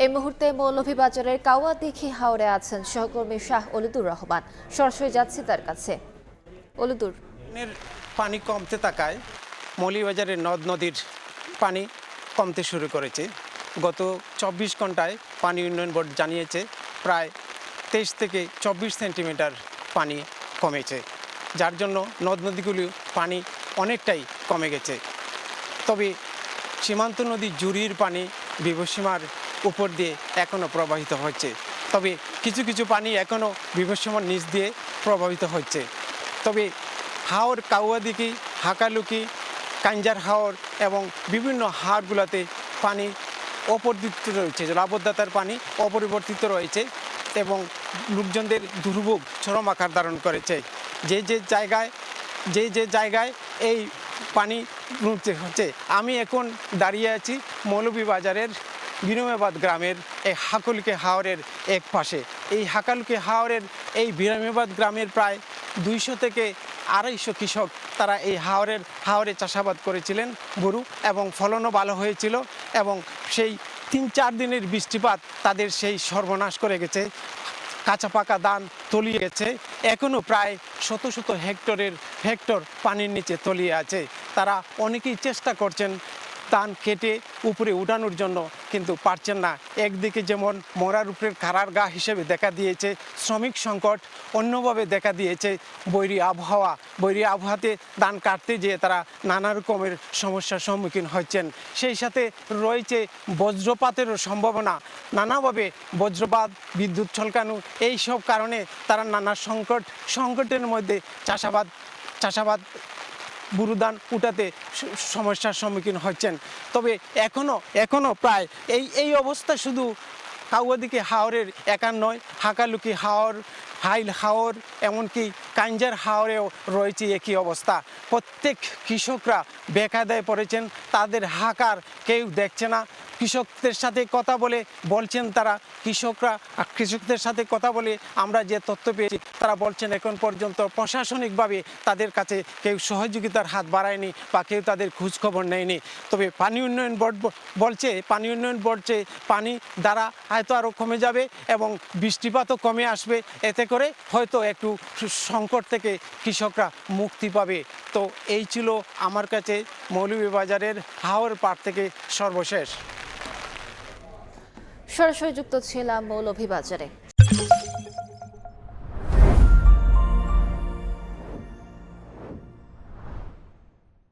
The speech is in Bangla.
এই মুহূর্তে মৌলভীবাজারের কাওয়াদিঘি হাওরে আছেন সহকর্মী শাহ অলিদুর রহমান। সরাসরি যাচ্ছি তার কাছে। অলিদুর, পানি কমতে থাকায় মৌলভীবাজারের নদ নদীর পানি কমতে শুরু করেছে। গত ২৪ ঘন্টায় পানি উন্নয়ন বোর্ড জানিয়েছে প্রায় ২৩ থেকে ২৪ সেন্টিমিটার পানি কমেছে, যার জন্য নদ নদীগুলি পানি অনেকটাই কমে গেছে। তবে সীমান্ত নদী জুড়ির পানি বিভীষিমার উপর দিয়ে এখনও প্রবাহিত হচ্ছে। তবে কিছু কিছু পানি এখনও বিভীষিমার নিচ দিয়ে প্রবাহিত হচ্ছে। তবে হাওর, কাওয়াদিঘি, হাকালুকি, কাঞ্জার হাওর এবং বিভিন্ন হাওরগুলোতে পানি অপরিবর্তিত রয়েছে, জলাবদ্ধতার পানি অপরিবর্তিত রয়েছে এবং লোকজনদের দুর্ভোগ চরম আকার ধারণ করেছে। যে জায়গায় এই পানি হচ্ছে। আমি এখন দাঁড়িয়ে আছি মৌলভীবাজারের বিনিময়বাদ গ্রামের এই হাকালুকি হাওরের এক পাশে। এই হাকালুকি হাওরের এই বিনিময়বাদ গ্রামের প্রায় ২০০ থেকে ২৫০ কৃষক তারা এই হাওরে চাষাবাদ করেছিলেন গরু, এবং ফলনও ভালো হয়েছিল, এবং সেই ৩-৪ দিনের বৃষ্টিপাত তাদের সেই সর্বনাশ করে গেছে। কাঁচা পাকা ধান তলিয়ে গেছে, এখনও প্রায় শত শত হেক্টর পানির নিচে তলিয়ে আছে। তারা অনেকেই চেষ্টা করছেন ধান কেটে উপরে উঠানোর জন্য, কিন্তু পারছেন না। একদিকে যেমন মরার উপরে কারার গা হিসেবে দেখা দিয়েছে শ্রমিক সংকট, অন্যভাবে দেখা দিয়েছে বৈরী আবহাওয়াতে ধান কাটতে যেয়ে তারা নানা রকমের সমস্যার সম্মুখীন হচ্ছেন। সেই সাথে রয়েছে বজ্রপাতেরও সম্ভাবনা, নানাভাবে বজ্রপাত, বিদ্যুৎ ছলকানো, এই সব কারণে তারা নানা সংকটের মধ্যে চাষাবাদ বুরুধান উঠাতে সমস্যার সম্মুখীন হচ্ছেন। তবে এখনো প্রায় এই অবস্থা শুধু কাওয়াদিঘি হাওরের একা নয়, হাকালুকি হাওর, হাইল হাওর, এমনকি কাঞ্জার হাওরেও রয়েছে একই অবস্থা। প্রত্যেক কৃষকরা বেকায়দায় পড়েছেন, তাদের হাকার কেউ দেখছে না। কৃষকদের সাথে কথা বলছেন তারা, কৃষকদের সাথে কথা বলে আমরা যে তথ্য পেয়েছি তারা বলছেন এখন পর্যন্ত প্রশাসনিকভাবে তাদের কাছে কেউ সহযোগিতার হাত বাড়ায়নি বা কেউ তাদের খোঁজখবর নেয়নি। তবে পানি উন্নয়ন বোর্ড বলছে পানি দ্বারা হয়তো আরও কমে যাবে এবং বৃষ্টিপাতও কমে আসবে, এতে করে হয়তো একটু সংকট থেকে কৃষকরা মুক্তি পাবে। তো এই ছিল আমার কাছে মৌলভীবাজারের হাওর পাড় থেকে সর্বশেষ। সরাসরি যুক্ত ছিলাম মৌলভীবাজারে।